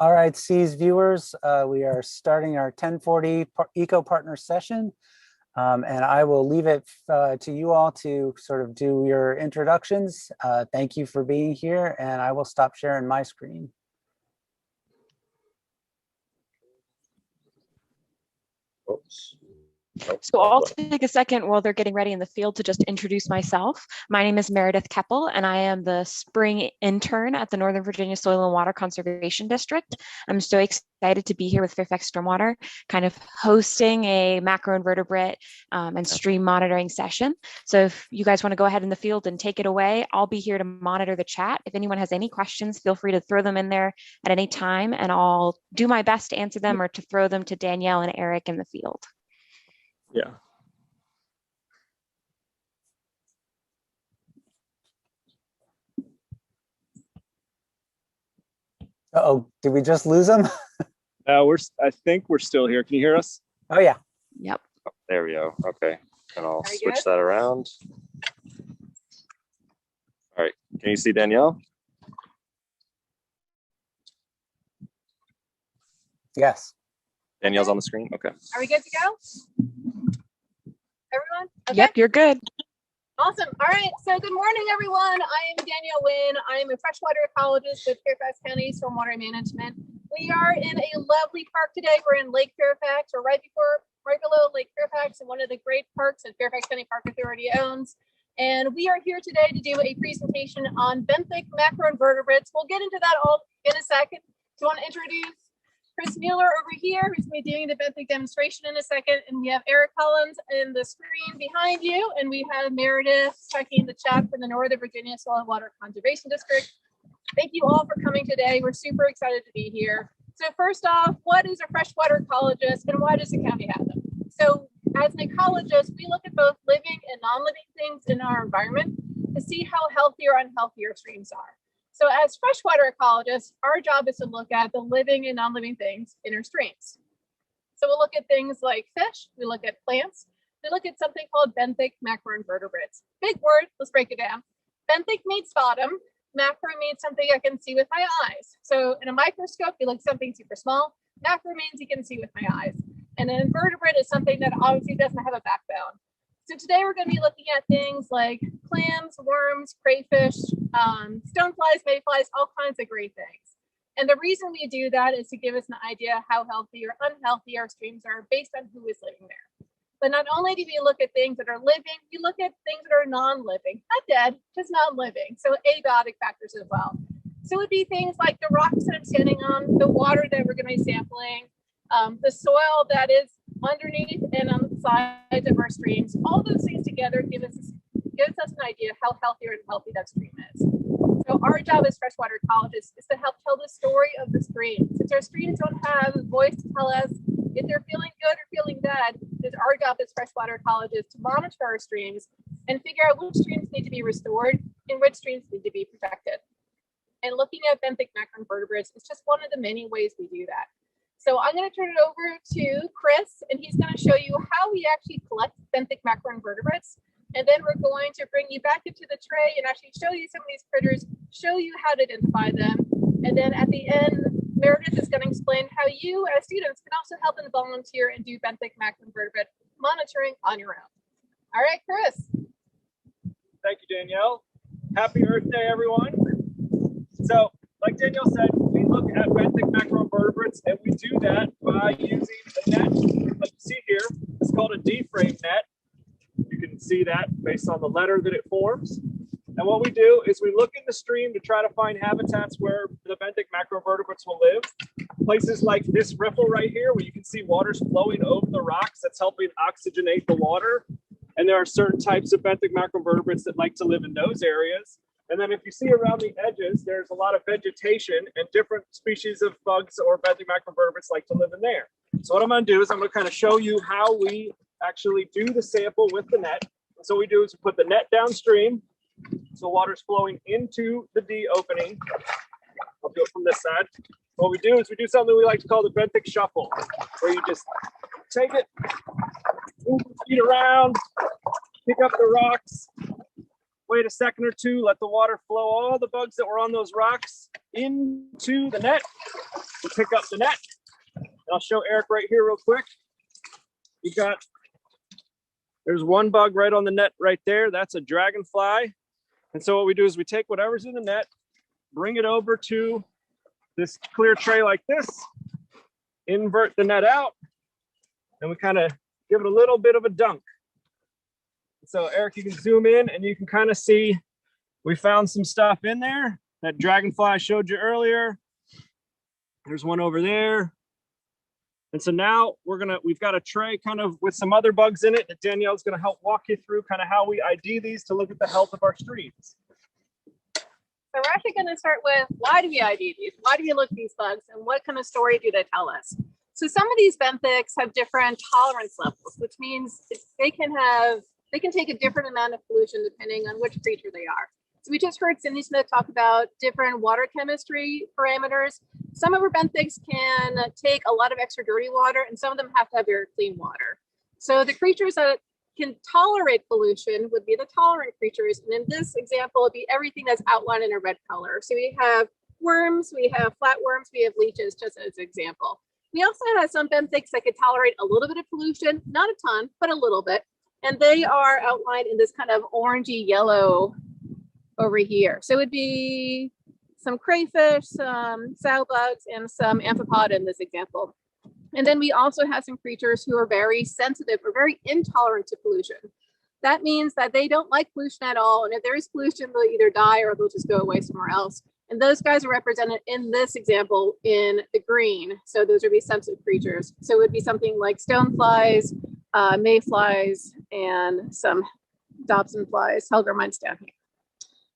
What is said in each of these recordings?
All right, C's viewers, we are starting our 1040 Eco Partner session, and I will leave it to you all to sort of do your introductions. Thank you for being here, and I will stop sharing my screen. Oops. So I'll take a second while they're getting ready in the field to just introduce myself. My name is Meredith Keppel, and I am the spring intern at the Northern Virginia Soil and Water Conservation District. I'm so excited to be here with Fairfax Stormwater, kind of hosting a macroinvertebrate and stream monitoring session. So if you guys want to go ahead in the field and take it away, I'll be here to monitor the chat. If anyone has any questions, feel free to throw them in there at any time, and I'll do my best to answer them or to throw them to Danielle and Eric in the field. Yeah. Uh-oh, did we just lose them? I think we're still here. Can you hear us? Oh, yeah. Yep. Oh, there we go. Okay. And I'll switch that around. All right. Can you see Danielle? Yes. Danielle's on the screen. Okay. Are we good to go? Everyone? Okay. Yep, you're good. Awesome. All right. So good morning, everyone. I am Danielle Wynn. I am a freshwater ecologist with Fairfax County Stormwater Management. We are in a lovely park today. We're in Lake Fairfax, or right below Lake Fairfax, in one of the great parks that Fairfax County Park Authority owns. And we are here today to do a presentation on benthic macroinvertebrates. We'll get into that all in a second. So I want to introduce Chris Mueller over here, who's going to be doing the benthic demonstration in a second. And we have Eric Collins in the screen behind you. And we have Meredith checking the chat from the Northern Virginia Soil and Water Conservation District. Thank you all for coming today. We're super excited to be here. So first off, what is a freshwater ecologist and why does the county have them? So as an ecologist, we look at both living and non-living things in our environment to see how healthy or unhealthy our streams are. So as freshwater ecologists, our job is to look at the living and non-living things in our streams. So we'll look at things like fish, we look at plants, we look at something called benthic macroinvertebrates. Big word, let's break it down. Benthic means bottom, macro means something I can see with my eyes. So in a microscope, you look at something super small. Macro means you can see with my eyes. And an invertebrate is something that obviously doesn't have a backbone. So today we're going to be looking at things like clams, worms, crayfish, stoneflies, mayflies, all kinds of great things. And the reason we do that is to give us an idea how healthy or unhealthy our streams are based on who is living there. But not only do we look at things that are living, we look at things that are non-living, not dead, just non-living. So abiotic factors as well. So it would be things like the rocks that I'm standing on, the water that we're going to be sampling, the soil that is underneath and on the sides of our streams. All those things together gives us an idea how healthy or unhealthy that stream is. So our job as freshwater ecologists is to help tell the story of the stream. Since our streams don't have a voice to tell us if they're feeling good or feeling bad, it's our job as freshwater ecologists to monitor our streams and figure out which streams need to be restored and which streams need to be protected. And looking at benthic macroinvertebrates is just one of the many ways we do that. So I'm going to turn it over to Chris, and he's going to show you how we actually collect benthic macroinvertebrates. And then we're going to bring you back into the tray and actually show you some of these critters, show you how to identify them. And then at the end, Meredith is going to explain how you as students can also help and volunteer and do benthic macroinvertebrate monitoring on your own. All right, Chris. Thank you, Danielle. Happy Earth Day, everyone. So, like Danielle said, we look at benthic macroinvertebrates, and we do that by using a net, like you see here. It's called a D-frame net. You can see that based on the letter that it forms. And what we do is we look in the stream to try to find habitats where the benthic macroinvertebrates will live. Places like this riffle right here, where you can see water's flowing over the rocks, that's helping oxygenate the water. And there are certain types of benthic macroinvertebrates that like to live in those areas. And then if you see around the edges, there's a lot of vegetation and different species of bugs or benthic macroinvertebrates like to live in there. So what I'm going to do is I'm going to kind of show you how we actually do the sample with the net. So what we do is we put the net downstream, so water's flowing into the D opening. I'll do it from this side. What we do is we do something we like to call the Benthic Shuffle, where you just take it, move your feet around, pick up the rocks, wait a second or two, let the water flow all the bugs that were on those rocks into the net, pick up the net. I'll show Eric right here real quick. There's one bug right on the net right there. That's a dragonfly. And so what we do is we take whatever's in the net, bring it over to this clear tray like this, invert the net out, and we kind of give it a little bit of a dunk. So Eric, you can zoom in and you can kind of see we found some stuff in there. That dragonfly I showed you earlier. There's one over there. And so now we've got a tray kind of with some other bugs in it that Danielle's going to help walk you through kind of how we ID these to look at the health of our streams. So we're actually going to start with, why do we ID these? Why do we look at these bugs, and what kind of story do they tell us? So some of these benthics have different tolerance levels, which means they can take a different amount of pollution depending on which creature they are. So we just heard Cindy Smith talk about different water chemistry parameters. Some of our benthics can take a lot of extra dirty water, and some of them have to have very clean water. So the creatures that can tolerate pollution would be the tolerant creatures. And in this example, it'd be everything that's outlined in a red color. So we have worms, we have flatworms, we have leeches, just as an example. We also have some benthics that could tolerate a little bit of pollution, not a ton, but a little bit. And they are outlined in this kind of orangey yellow over here. So it would be some crayfish, some sow bugs, and some amphipoda in this example. And then we also have some creatures who are very sensitive or very intolerant to pollution. That means that they don't like pollution at all. And if there is pollution, they'll either die or they'll just go away somewhere else. And those guys are represented in this example in the green. So those would be sensitive creatures. So it would be something like stoneflies, mayflies, and some Damselflies, Helgermites down here.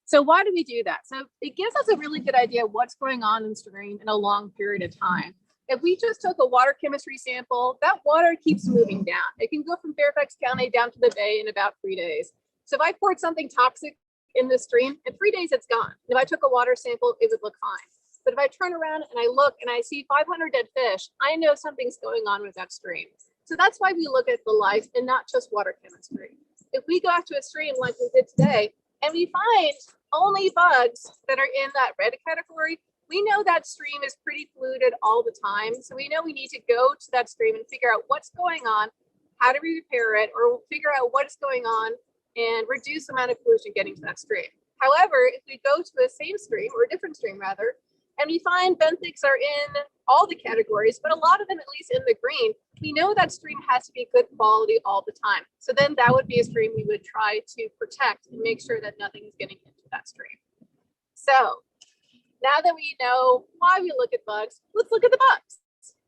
So why do we do that? So it gives us a really good idea of what's going on in the stream in a long period of time. If we just took a water chemistry sample, that water keeps moving down. It can go from Fairfax County down to the bay in about 3 days. So if I poured something toxic in the stream, in 3 days, it's gone. If I took a water sample, it would look fine. But if I turn around and I look and I see 500 dead fish, I know something's going on with that stream. So that's why we look at the life and not just water chemistry. If we go out to a stream like we did today, and we find only bugs that are in that red category, we know that stream is pretty polluted all the time. So we know we need to go to that stream and figure out what's going on, how do we repair it, or figure out what is going on and reduce the amount of pollution getting to that stream. However, if we go to the same stream, or a different stream rather, and we find benthics are in all the categories, but a lot of them, at least in the green, we know that stream has to be good quality all the time. So then that would be a stream we would try to protect and make sure that nothing is getting into that stream. So now that we know why we look at bugs, let's look at the bugs.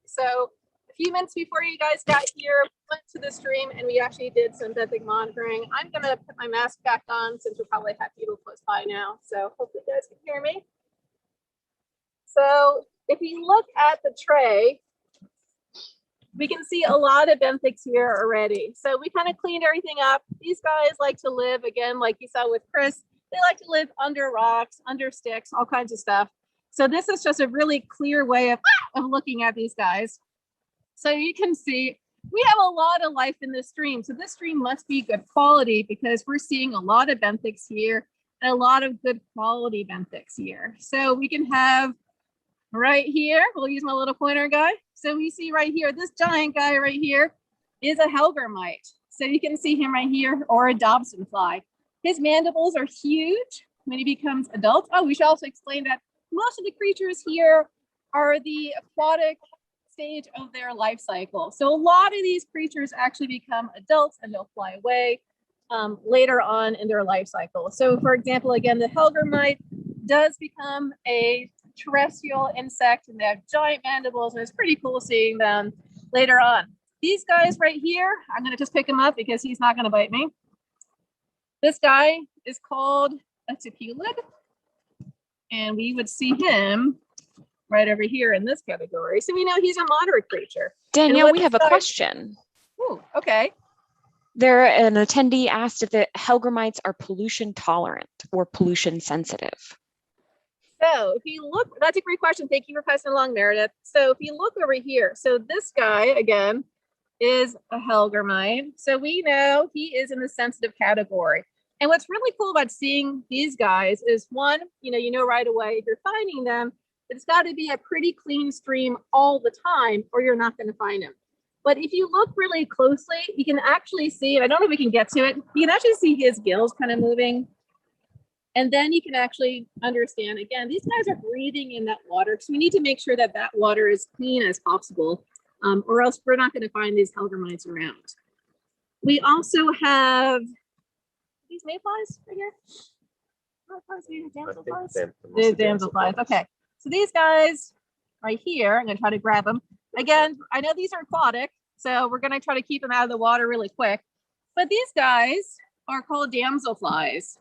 So a few minutes before you guys got here, we went to the stream and we actually did some benthic monitoring. I'm gonna put my mask back on since we probably have people close by now. So hopefully you guys can hear me. So if you look at the tray, we can see a lot of benthics here already. So we kind of cleaned everything up. These guys like to live, again, like you saw with Chris, they like to live under rocks, under sticks, all kinds of stuff. So this is just a really clear way of looking at these guys. So you can see we have a lot of life in this stream. So this stream must be good quality because we're seeing a lot of benthics here and a lot of good quality benthics here. So we can have right here, we'll use my little pointer guy. So we see right here, this giant guy right here is a Helgermite. So you can see him right here, or a Damselfly. His mandibles are huge when he becomes adult. Oh, we should also explain that most of the creatures here are the aquatic stage of their life cycle. So a lot of these creatures actually become adults and they'll fly away later on in their life cycle. So for example, again, the Helgermite does become a terrestrial insect and they have giant mandibles, and it's pretty cool seeing them later on. These guys right here, I'm going to just pick him up because he's not going to bite me. This guy is called a tipulid, and we would see him right over here in this category. So we know he's a moderate creature. Danielle, we have a question. Ooh, okay. An attendee asked if the Helgermites are pollution tolerant or pollution sensitive. So if you look, that's a great question. Thank you for passing along, Meredith. So if you look over here, so this guy, again, is a Helgermite. So we know he is in the sensitive category. And what's really cool about seeing these guys is one, you know right away if you're finding them, It's got to be a pretty clean stream all the time, or you're not going to find them. But if you look really closely, you can actually see, and I don't know if we can get to it, you can actually see his gills kind of moving. And then you can actually understand, again, these guys are breathing in that water. So we need to make sure that that water is clean as possible, or else we're not going to find these Helgermites around. We also have these mayflies right here. Damselflies? They're damselflies. Okay. So these guys right here, I'm going to try to grab them. Again, I know these are aquatic, so we're going to try to keep them out of the water really quick. But these guys are called damselflies.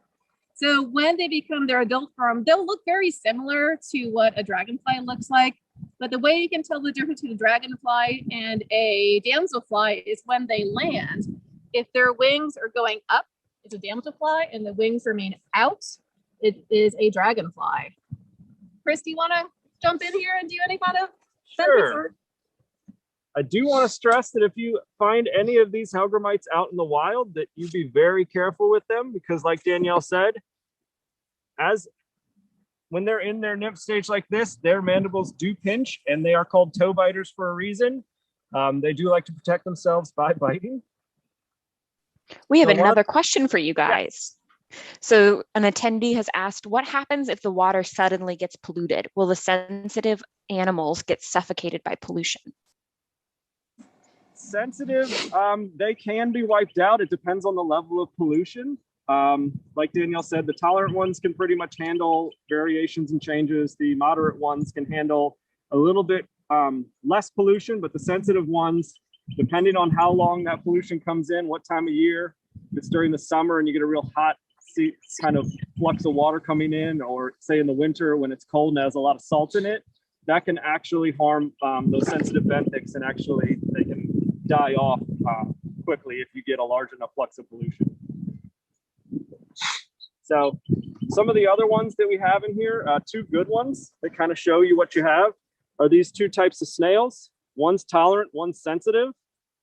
So when they become their adult form, they'll look very similar to what a dragonfly looks like. But the way you can tell the difference between a dragonfly and a damselfly is when they land. If their wings are going up, it's a damselfly, and the wings remain out, it is a dragonfly. Chris, do you want to jump in here and do any kind of Sure. I do want to stress that if you find any of these Helgermites out in the wild, that you be very careful with them, because like Danielle said, when they're in their nymph stage like this, their mandibles do pinch, and they are called toe biters for a reason. They do like to protect themselves by biting. We have So another question for you guys. So an attendee has asked, what happens if the water suddenly gets polluted? Will the sensitive animals get suffocated by pollution? Sensitive, they can be wiped out. It depends on the level of pollution. Like Danielle said, the tolerant ones can pretty much handle variations and changes. The moderate ones can handle a little bit less pollution, but the sensitive ones, depending on how long that pollution comes in, what time of year, if it's during the summer and you get a real hot kind of flux of water coming in, or say in the winter when it's cold and has a lot of salt in it, that can actually harm those sensitive benthics, and actually they can die off quickly if you get a large enough flux of pollution. So some of the other ones that we have in here, two good ones that kind of show you what you have, are these two types of snails. One's tolerant, one's sensitive.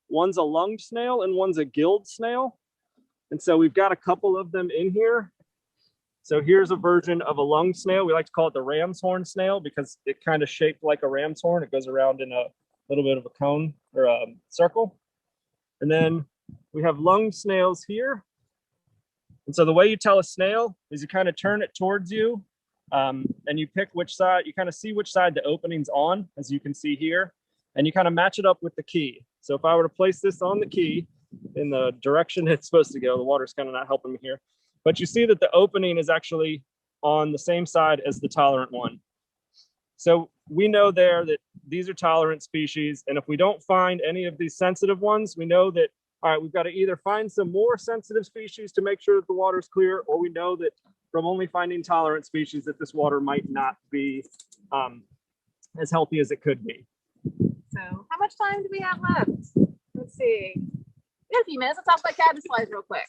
One's a lunged snail and one's a gilled snail. And so we've got a couple of them in here. So here's a version of a lunged snail. We like to call it the ram's horn snail because it kind of shaped like a ram's horn. It goes around in a little bit of a cone or a circle. And then we have lunged snails here. And so the way you tell a snail is you kind of turn it towards you, and you pick which side, you kind of see which side the opening's on, as you can see here, and you kind of match it up with the key. So if I were to place this on the key in the direction it's supposed to go, the water's kind of not helping me here, but you see that the opening is actually on the same side as the tolerant one. So we know there that these are tolerant species. And if we don't find any of these sensitive ones, we know that, all right, we've got to either find some more sensitive species to make sure that the water is clear, or we know that from only finding tolerant species that this water might not be as healthy as it could be. So how much time do we have left? Let's see. We got a few minutes. Let's talk about Caddisflies real quick.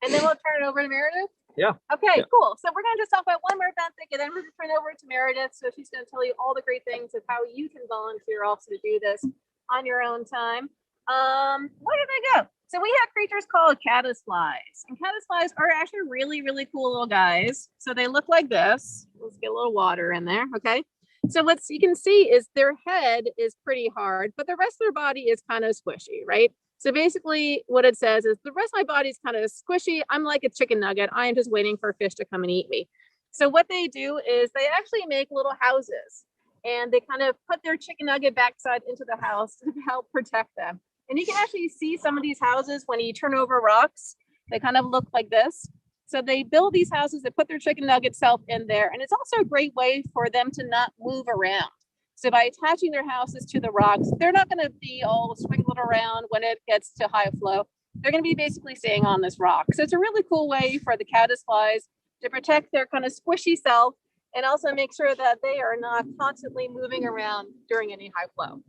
And then we'll turn it over to Meredith. Yeah. Okay, yeah. Cool. So we're going to just talk about one more benthic, and then we're going to turn over to Meredith. So she's going to tell you all the great things of how you can volunteer also to do this on your own time. Where did I go? So we have creatures called Caddisflies, and Caddisflies are actually really, really cool little guys. So they look like this. Let's get a little water in there. Okay. So what you can see is their head is pretty hard, but the rest of their body is kind of squishy, right? So basically what it says is the rest of my body is kind of squishy. I'm like a chicken nugget. I am just waiting for a fish to come and eat me. So what they do is they actually make little houses, and they kind of put their chicken nugget backside into the house to help protect them. And you can actually see some of these houses when you turn over rocks, they kind of look like this. So they build these houses, they put their chicken nugget self in there. And it's also a great way for them to not move around. So by attaching their houses to the rocks, they're not going to be all swinging around when it gets to high flow. They're going to be basically staying on this rock. So it's a really cool way for the Caddisflies to protect their kind of squishy self, and also make sure that they are not constantly moving around during any high flow.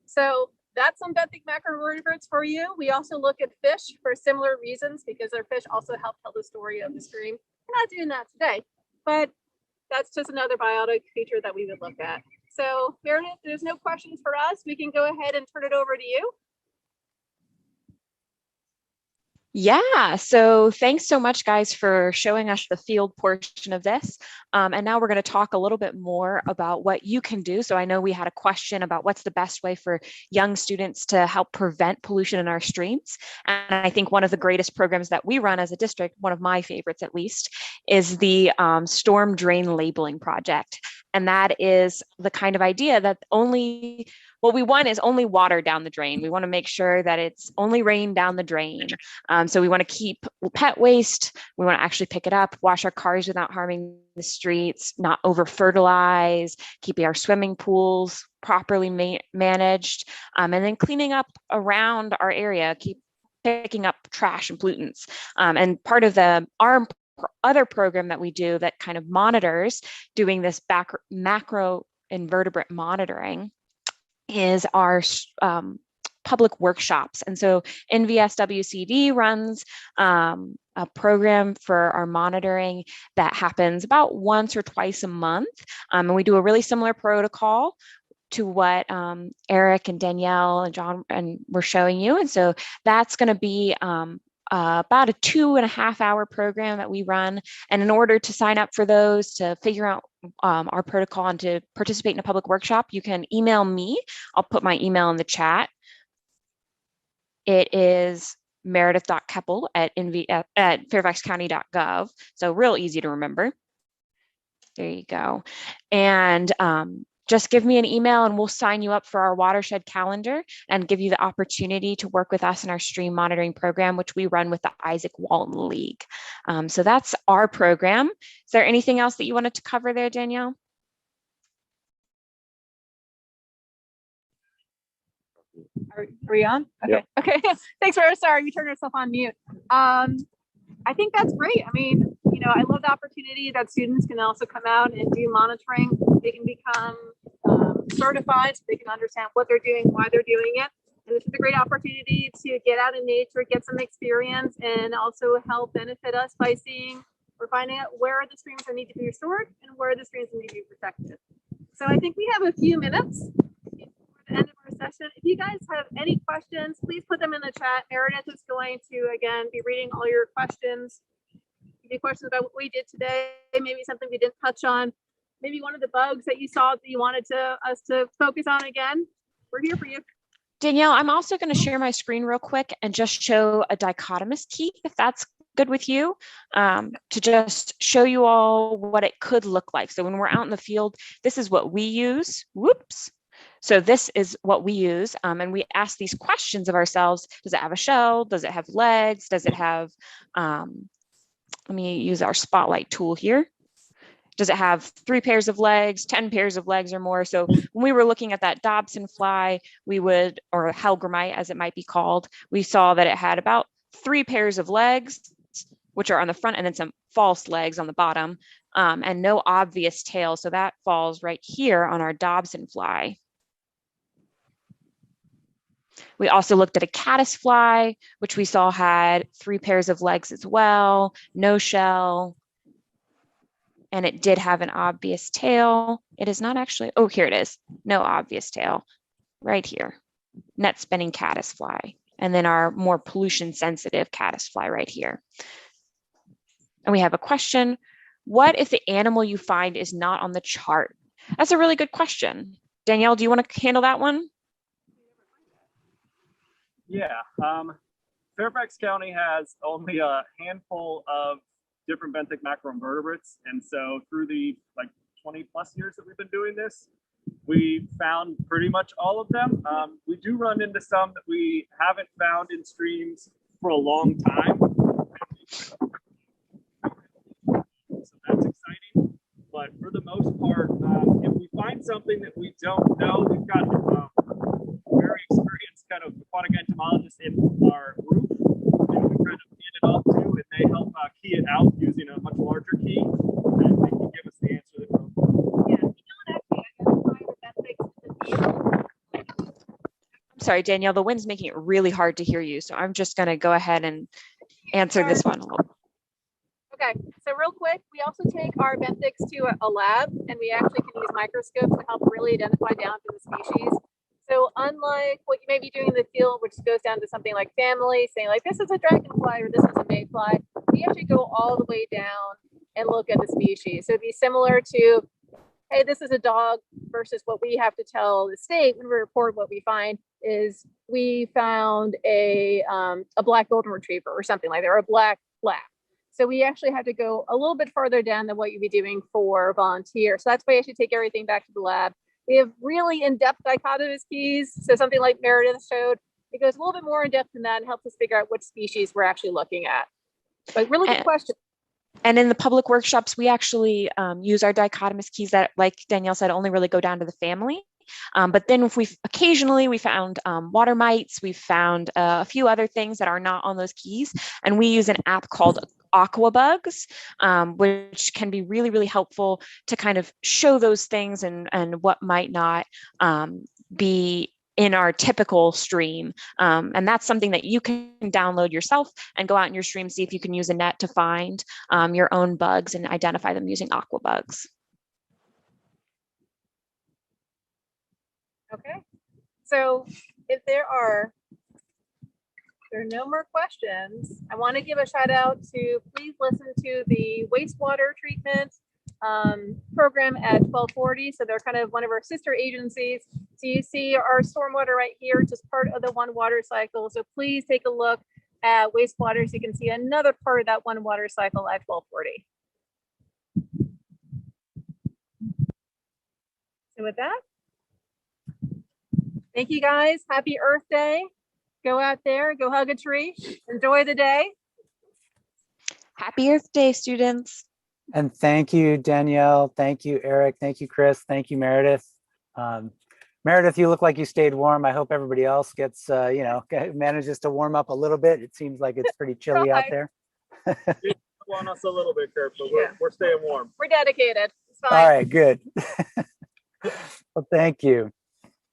So that's some benthic macrovertebrates for you. We also look at fish for similar reasons, because our fish also help tell the story of the stream. We're not doing that today, but that's just another biotic feature that we would look at. So Meredith, there's no questions for us. We can go ahead and turn it over to you. Yeah, so thanks so much, guys, for showing us the field portion of this. And now we're going to talk a little bit more about what you can do. So I know we had a question about what's the best way for young students to help prevent pollution in our streams. And I think one of the greatest programs that we run as a district, one of my favorites at least, is the storm drain labeling project. And that is the kind of idea that only what we want is only water down the drain. We want to make sure that it's only rain down the drain. So we want to keep pet waste. We want to actually pick it up, wash our cars without harming the streets, not over fertilize, keeping our swimming pools properly managed, and then cleaning up around our area, keep picking up trash and pollutants. And part of our other program that we do that kind of monitors doing this macro invertebrate monitoring is our public workshops. And so SWCD runs a program for our monitoring that happens about once or twice a month. And we do a really similar protocol to what Eric and Danielle and John were showing you. And so that's going to be about a 2.5 hour program that we run. And in order to sign up for those, to figure out our protocol and to participate in a public workshop, you can email me. I'll put my email in the chat. It is meredith.keppel at fairfaxcounty.gov. So real easy to remember. There you go. And just give me an email and we'll sign you up for our watershed calendar and give you the opportunity to work with us in our stream monitoring program, which we run with the Isaac Walton League. So that's our program. Is there anything else that you wanted to cover there, Danielle? Are we on? Okay. Yep. Okay. Thanks, Rose. Sorry, you turned yourself on mute. I think that's great. I mean, you know, I love the opportunity that students can also come out and do monitoring. They can become certified, so they can understand what they're doing, why they're doing it. And this is a great opportunity to get out in nature, get some experience, and also help benefit us by seeing or finding out where the streams need to be restored and where the streams need to be protected. So I think we have a few minutes before the end of our session. If you guys have any questions, please put them in the chat. Meredith is going to, again, be reading all your questions. Any questions about what we did today, maybe something we didn't touch on, maybe one of the bugs that you saw that you wanted us to focus on again. We're here for you. Danielle, I'm also going to share my screen real quick and just show a dichotomous key, if that's good with you, to just show you all what it could look like. So when we're out in the field, this is what we use. Whoops. So this is what we use, and we ask these questions of ourselves. Does it have a shell? Does it have legs? Does it have, let me use our spotlight tool here. Does it have 3 pairs of legs, 10 pairs of legs or more? So when we were looking at that Damselfly, we would, or Helgermite as it might be called, we saw that it had about 3 pairs of legs, which are on the front, and then some false legs on the bottom, and no obvious tail. So that falls right here on our Damselfly. We also looked at a Caddisfly, which we saw had 3 pairs of legs as well, no shell, and it did have an obvious tail. It is not actually, oh, here it is. No obvious tail, right here. Net spinning Caddisfly. And then our more pollution sensitive Caddisfly right here. And we have a question. What if the animal you find is not on the chart? That's a really good question. Danielle, do you want to handle that one? Yeah, Fairfax County has only a handful of different benthic macroinvertebrates, and so through the 20+ years that we've been doing this, we found pretty much all of them. We do run into some that we haven't found in streams for a long time, so that's exciting. But for the most part, if we find something that we don't know, we've got very experienced kind of aquatic entomologists in our group that we kind of hand it off to, and they help key it out using a much larger key, and they can give us the answer that we're looking for. I'm sorry, Danielle, the wind's making it really hard to hear you, so I'm just going to go ahead and answer this one. Okay, so real quick, we also take our benthics to a lab, and we actually can use microscopes to help really identify down to the species. So unlike what you may be doing in the field, which goes down to something like family, saying like, this is a dragonfly or this is a mayfly, we actually go all the way down and look at the species. So it'd be similar to, hey, this is a dog versus what we have to tell the state when we report what we find is we found a black golden retriever or something like that, or a black lab. So we actually have to go a little bit farther down than what you'd be doing for volunteer. So that's why you should take everything back to the lab. We have really in-depth dichotomous keys. So something like Meredith showed, it goes a little bit more in depth than that and helps us figure out which species we're actually looking at. But really good question. And in the public workshops, we actually use our dichotomous keys that, like Danielle said, only really go down to the family. But then if occasionally we found water mites, we've found a few other things that are not on those keys. And we use an app called Aquabugs, which can be really, really helpful to kind of show those things and what might not be in our typical stream. And that's something that you can download yourself and go out in your stream, see if you can use a net to find your own bugs and identify them using Aquabugs. Okay, so if there are no more questions, I want to give a shout out to please listen to the wastewater treatment program at 1240. So they're kind of one of our sister agencies. So you see our stormwater right here, it's just part of the one water cycle. So please take a look at wastewater so you can see another part of that one water cycle at 1240. So with that, thank you guys. Happy Earth Day. Go out there, go hug a tree, enjoy the day. Happy Earth Day, students. And thank you, Danielle. Thank you, Eric. Thank you, Chris. Thank you, Meredith. Meredith, you look like you stayed warm. I hope everybody else gets, manages to warm up a little bit. It seems like it's pretty chilly out there. On us a little bit, Kurt, but we're staying warm. We're dedicated. It's fine. All right, good. Well, thank you.